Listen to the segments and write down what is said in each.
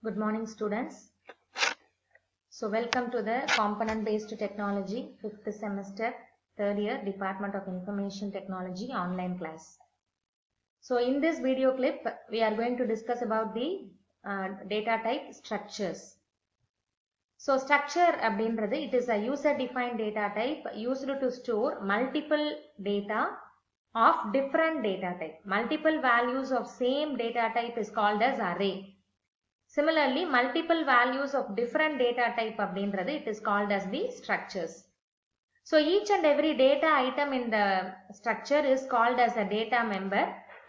Good morning, students. So welcome to the component based technology 5th semester 3rd year Department of Information Technology online class. So in this video clip we are going to discuss about the data type structures. So structure அப்படின்றது it is a user defined data type used to store multiple data of different data type. Multiple values of same data type is called as array. Similarly, multiple values of different data type அப்படின்றது it is called as the structures. So each and every data item in the structure is called as a data member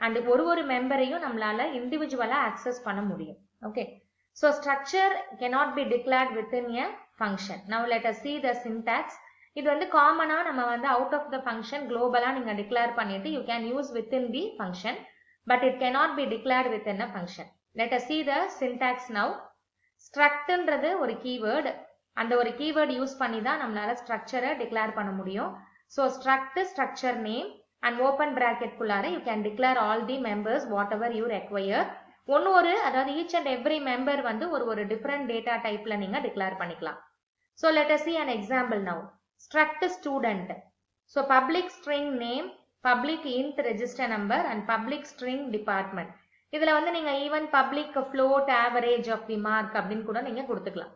and ஒரு மெம்பரையும் நம்மளால இண்டிவிஜுவலா access பண்ண முடியும். Okay. So structure cannot be declared within a function. Now let us see the syntax. இது வந்து காமனா நம்ம வந்து out of the function globally நீங்க declare பண்ணிட்டு you can use within the function but it cannot be declared within a function. Let us see the syntax now. Struct ன்றது ஒரு keyword. அந்த ஒரு keyword யூஸ் பண்ணி தான் நம்மளால structure declare பண்ண முடியும். So struct structure name and open bracket குள்ளார you can declare all the members whatever you require. அதாவது each and every member வந்து ஒரு different data typeல நீங்க declare பண்ணிக்கலாம். So let us see an example now. Struct student. So public string name, public int register number and public string department. இதுல வந்து நீங்க even public float average of the mark அப்படின்னு கூட நீங்க கொடுத்துக்கலாம்.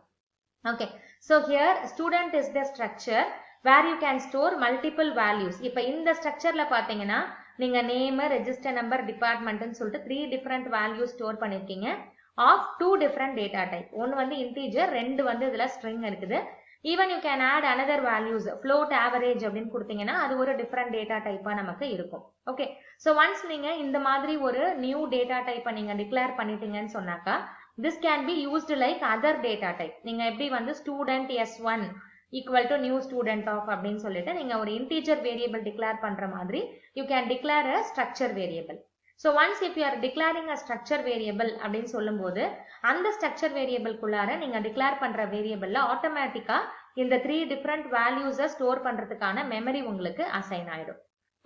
Okay. So here student is the structure where you can store multiple values. இப்ப இந்த structureல பாத்தீங்கன்னா நீங்க name, register number, department ன்னு சொல்லிட்டு 3 different values store பண்ணிருக்கீங்க of 2 different data type. ஒன்னு வந்து integer, ரெண்டு வந்து இதுல string இருக்குது. Even you can add another values, float average அப்படின்னு கொடுத்தீங்கன்னா அது ஒரு different data type நமக்கு இருக்கும். Okay. So once நீங்க இந்த மாதிரி ஒரு new data type நீங்க declare பண்ணிட்டீங்கன்னு சொன்னாக்கா this can be used like other data type. நீங்க எப்படி வந்து student s1 equal to new student of அப்படின்னு சொல்லிட்டு நீங்க ஒரு integer variable declare பண்ற மாதிரி you can declare a structure variable. So once if you are declaring a structure variable அப்படின்னு சொல்லும்போது அந்த structure variable குள்ளார நீங்க declare பண்ற variableல ஆட்டோமேட்டிக்கா இந்த 3 different values ஸ்டோர் பண்றதுக்கான மெமரி உங்களுக்கு அசைன் ஆயிடும்.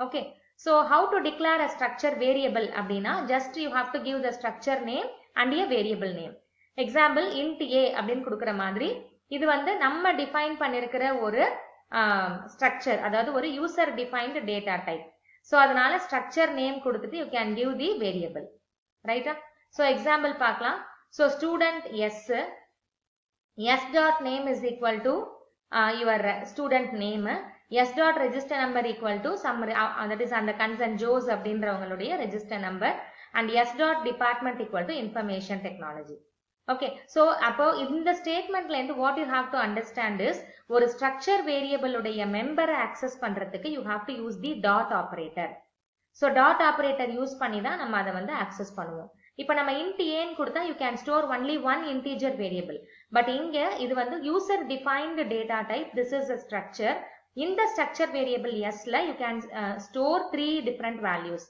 Okay. So how to declare a structure variable அப்படின்னா just you have to give the structure name and a variable name. Example int a அப்படின்னு கொடுக்கிற மாதிரி இது வந்து நம்ம define பண்ணிருக்கிற ஒரு structure, அதாவது ஒரு user defined data type. So அதனால structure name கொடுத்துட்டு you can give the variable. Right? So example பார்க்கலாம். So student s dot name is equal to your student name, s dot register number equal to some that is under concern Joes அப்படின்றவங்களுடைய register number and s dot department equal to information technology. Okay. So அப்போ இந்த statementல இருந்து what you have to understand is ஒரு structure variable உடைய member access பண்றதுக்கு you have to use the dot operator. So dot operator use பண்ணி தான் நம்ம அதை வந்து access பண்ணுவோம். இப்போ நம்ம int a ன்னு கொடுத்தா you can store only one integer variable. But இங்க இது வந்து user defined data type. This is a structure. In the structure variable s ல you can store 3 different values.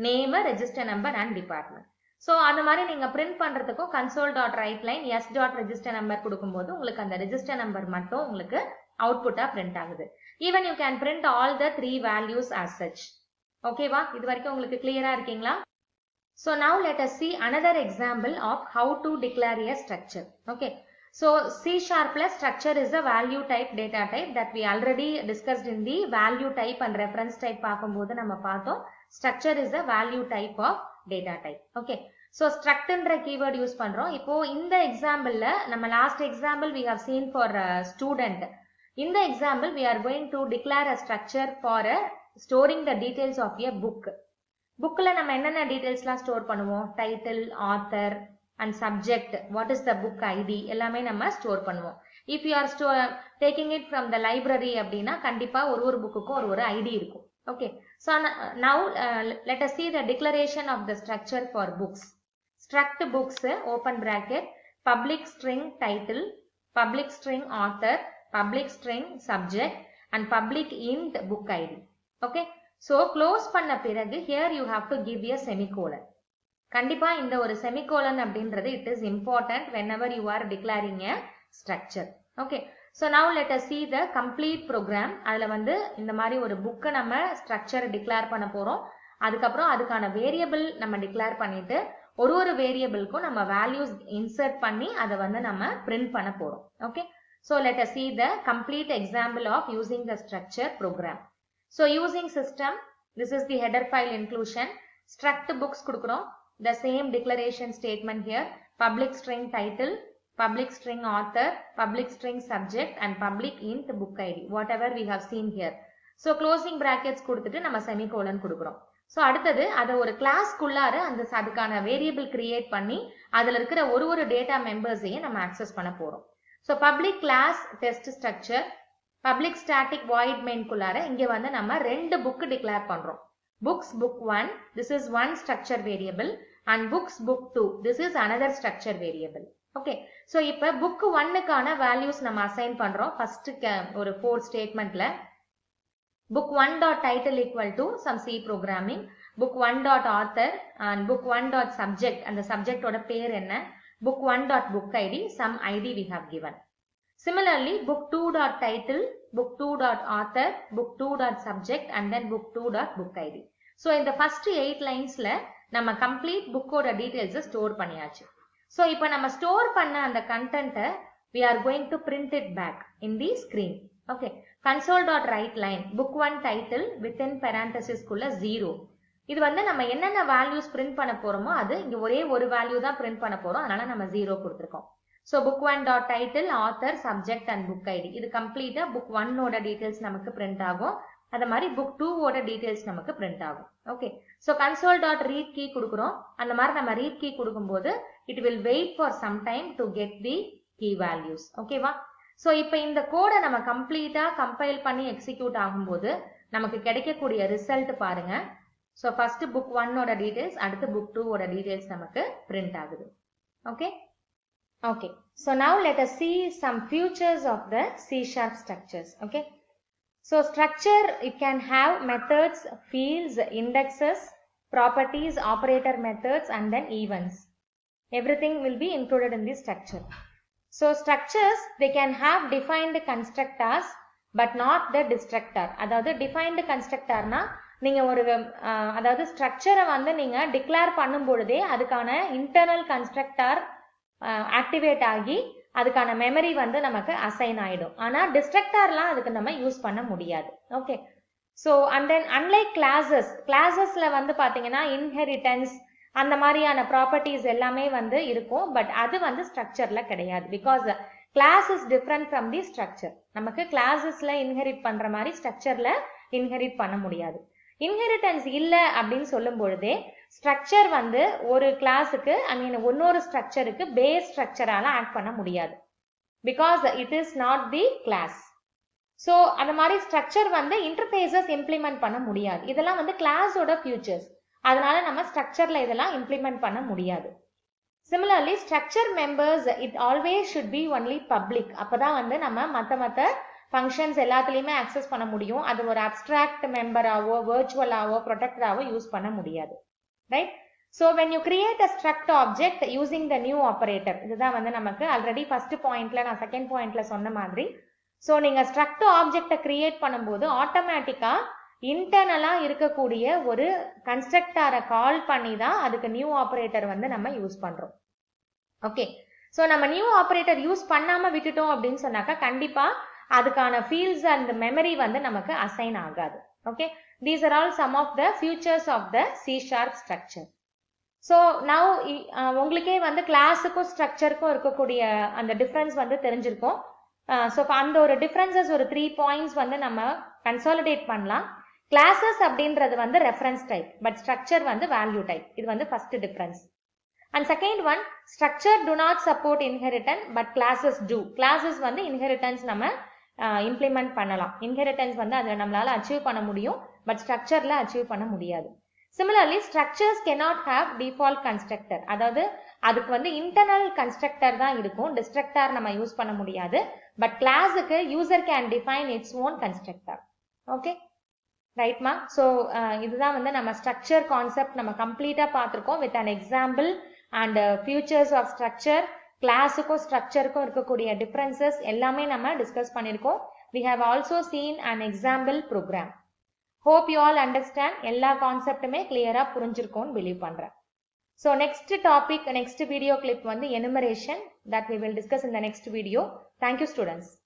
Name, register number and department. So அந்த மாதிரி நீங்க print பண்றதுக்கும் console.writeline s.register number கொடுக்கும்போது உங்களுக்கு அந்த register number மட்டும் உங்களுக்கு output-ஆ print ஆகுது. Even you can print all the 3 values as such. Okay வா? இது வரைக்கும் உங்களுக்கு clear-ஆ இருக்கீங்களா? So now let us see another example of how to declare a structure. Okay. So C# plus structure is a value type data type that we already discussed in the value type and reference type பார்க்கும்போது நம்ம பார்த்தோம். Structure is a value type of data type. Okay. So struct ன்ற keyword use பண்றோம். இப்போ இந்த எக்ஸாம்பிள்ல நம்ம last example we have seen for student. இந்த example we are going to declare a structure for storing the details of a book. bookல நம்ம என்னென்ன டீடைல்ஸ்லாம் store பண்ணுவோம்? Title, author and subject, what is the book ID எல்லாமே நம்ம store பண்ணுவோம். If you are taking it from the library அப்படின்னா கண்டிப்பா ஒரு புக்குக்கும் ஒரு ID இருக்கும். Okay. So now let us see the declaration of the structure for books. Struct books, open bracket, public string title, public string author, public string subject and public int book ID. Okay. So close பண்ண பிறகு here you have to give a semicolon. கண்டிப்பா இந்த ஒரு semicolon அப்படின்றது it is important whenever you are declaring a structure. Okay. So now let us see the complete program. அதுல வந்து இந்த மாதிரி ஒரு book நம்ம structure declare பண்ண போறோம். அதுக்கப்புறம் அதுக்கான variable நம்ம declare பண்ணிட்டு ஒரு வேரியபிளுக்கும் நம்ம வேல்யூஸ் இன்சர்ட் பண்ணி அதை வந்து நம்ம பிரிண்ட் பண்ண போறோம். Okay, so let us see the complete example of using the structure program. So using system, this is the header file inclusion. Struct books கொடுக்கிறோம். The same declaration statement here. Public string title, public string author, public string subject and public int book id, whatever we have seen here. So closing brackets கொடுத்துட்டு நம்ம semicolon கொடுக்கிறோம். So அடுத்தது அதை ஒரு கிளாஸ்க்குள்ளார அதுக்கான variable create பண்ணி அதில் இருக்கிற ஒரு டேட்டா மெம்பர்ஸையும் நம்ம ஆக்சஸ் பண்ண போறோம். So public class test structure, public static void main குள்ளார இங்க வந்து நம்ம ரெண்டு புக் டிக்ளேர் பண்றோம். Books book 1, this is one structure variable, and books book 2, this is another structure variable. Okay, so இப்ப book 1க்கான values நம்ம assign பண்றோம். First ஒரு 4 statementல book 1.title equal to some C programming, book 1.author and book 1.subject, and the subject ஓட பேர் என்ன, book 1.book id, some id we have given. Similarly, book 2.title, book 2.author, book 2.subject and then book 2.book id. So in the first 8 linesல நம்ம complete book ஓட details store பண்ணியாச்சு. So இப்போ நம்ம store பண்ண அந்த content we are going to print it back in the screen. Okay, console.write line, book 1 title within parenthesis குள்ள 0. இது வந்து நம்ம என்னென்ன values print பண்ண போறோமோ அது இங்க ஒரே ஒரு value தான் print பண்ண போறோம், அதனால நம்ம 0 கொடுத்திருக்கோம். So book 1.title, author, subject and book id. இது complete book 1 ஓட details நமக்கு print ஆகும். அதே மாதிரி book 2 ஓட details நமக்கு print ஆகும். Okay, so console.read key கொடுக்கிறோம். அந்த மாதிரி நம்ம read key கொடுக்கும்போது it will wait for some time to get the key values. ஓகேவா? So இப்போ இந்த கோடை நம்ம கம்ப்ளீட்டா கம்பைல் பண்ணி எக்ஸிக்யூட் ஆகும்போது நமக்கு கிடைக்கக்கூடிய ரிசல்ட் பாருங்க. So first book 1 ஓட details, அடுத்து book 2 ஓட details நமக்கு print ஆகுது. Okay? Okay, so now let us see some features of the C# structures. Okay, so structure, it can have methods, fields, indexes, properties, operator methods and then events. Everything will be included in this structure. So structures, they can have defined constructors but not the destructor. அதாவது defined constructorனா நீங்க ஒரு அதாவது ஸ்ட்ரக்சரை வந்து நீங்க declare பண்ணும் பொழுதே அதுக்கான இன்டர்னல் கன்ஸ்ட்ரக்டர் ஆக்டிவேட் ஆகி அதுக்கான மெமரி வந்து நமக்கு அசைன் ஆயிடும். ஆனா டிஸ்ட்ரக்டர்லாம் அதுக்கு நம்ம யூஸ் பண்ண முடியாது. Okay, so and then unlike கிளாஸஸ்ல வந்து பாத்தீங்கன்னா இன்ஹெரிட்டன்ஸ் அந்த மாதிரியான ப்ராப்பர்ட்டிஸ் எல்லாமே வந்து இருக்கும். பட் அது வந்து ஸ்ட்ரக்சர்ல கிடையாது. Because class is different from the structure. நமக்கு கிளாஸஸ்ல இன்ஹெரிட் பண்ற மாதிரி ஸ்ட்ரக்சர்ல இன்ஹெரிட் பண்ண முடியாது. இன்ஹெரிட்டன்ஸ் இல்லை அப்படின்னு சொல்லும் பொழுதே ஸ்ட்ரக்சர் வந்து ஒரு கிளாஸுக்கு இன்னொரு ஸ்ட்ரக்சருக்கு பேஸ் ஸ்ட்ரக்சரால ஆட் பண்ண முடியாது. Because it is not the class. So அந்த மாதிரி ஸ்ட்ரக்சர் வந்து இன்டர்ஃபேஸஸ் இம்ப்ளிமெண்ட் பண்ண முடியாது. இதெல்லாம் வந்து கிளாஸோட ஃபியூச்சர்ஸ். அதனால நம்ம ஸ்ட்ரக்சர்ல இதெல்லாம் இம்ப்ளிமெண்ட் பண்ண முடியாது. Similarly structure members it always should be only public. அப்பதான் வந்து நம்ம மற்ற ஃபங்க்ஷன்ஸ் எல்லாத்துலயுமே ஆக்சஸ் பண்ண முடியும். அது ஒரு அப்டிராக்ட் மெம்பராவோ வர்ச்சுவலாவோ ப்ரொடெக்டராவோ யூஸ் பண்ண முடியாது. Right? So when you create a struct object using the new operator, இதுதான் வந்து நமக்கு ஆல்ரெடி ஃபர்ஸ்ட் பாயிண்ட்ல நான் செகண்ட் பாயிண்ட்ல சொன்ன மாதிரி. ஸோ நீங்க ஸ்ட்ரக்ட் ஆப்ஜெக்டை கிரியேட் பண்ணும்போது ஆட்டோமேட்டிக்கா இன்டர்னலா இருக்கக்கூடிய ஒரு கன்ஸ்ட்ரக்டரை கால் பண்ணி தான் அதுக்கு நியூ ஆப்பரேட்டர் வந்து நம்ம யூஸ் பண்றோம். ஓகே, ஸோ நம்ம நியூ ஆப்பரேட்டர் யூஸ் பண்ணாம விட்டுட்டோம் அப்படின்னு சொன்னாக்கா கண்டிப்பா அதுக்கான ஃபீல்ட்ஸ் அண்ட் மெமரி வந்து நமக்கு அசைன் ஆகாது. Okay, these are all some of the features of the C# structure. So now உங்களுக்கே வந்து கிளாஸுக்கும் ஸ்ட்ரக்சருக்கும் இருக்கக்கூடிய அந்த டிஃபரன்ஸ் வந்து தெரிஞ்சிருக்கும். ஸோ அந்த ஒரு டிஃபரன்சஸ் ஒரு 3 பாயிண்ட்ஸ் வந்து நம்ம கன்சாலிடேட் பண்ணலாம். கிளாஸஸ் அப்படின்றது வந்து ரெஃபரன்ஸ் டைப், பட் ஸ்ட்ரக்சர் வந்து வேல்யூ டைப். இது வந்து first difference. And second one, structure do not support inheritance but classes do. Classes வந்து இன்ஹெரிட்டன்ஸ் நம்ம இம்ப்ளிமெண்ட் பண்ணலாம். இன்ஹெரிட்டன்ஸ் வந்து அதை நம்மளால அச்சீவ் பண்ண முடியும், பட் ஸ்ட்ரக்சர்ல அச்சீவ் பண்ண முடியாது. Similarly structures cannot have default constructor. அதாவது அதுக்கு வந்து இன்டர்னல் கன்ஸ்ட்ரக்டர் தான் இருக்கும், டிஸ்ட்ரக்டர் நம்ம யூஸ் பண்ண முடியாது. பட் கிளாஸுக்கு user can define its own constructor. Okay, ரைட்மா? ஸோ இதுதான் வந்து நம்ம ஸ்ட்ரக்சர் கான்செப்ட் நம்ம கம்ப்ளீட்டா பார்த்துருக்கோம் with an example and features of structure. கிளாஸுக்கும் ஸ்ட்ரக்சருக்கும் இருக்கக்கூடிய டிஃபரன்சஸ் எல்லாமே நம்ம டிஸ்கஸ் பண்ணியிருக்கோம். We have also seen an example program. Hope you all understand. எல்லா கான்செப்ட்டுமே கிளியரா புரிஞ்சிருக்கும்னு பிலீவ் பண்றேன். So next topic, next video clip வந்து enumeration that we will discuss in the next video. Thank you students.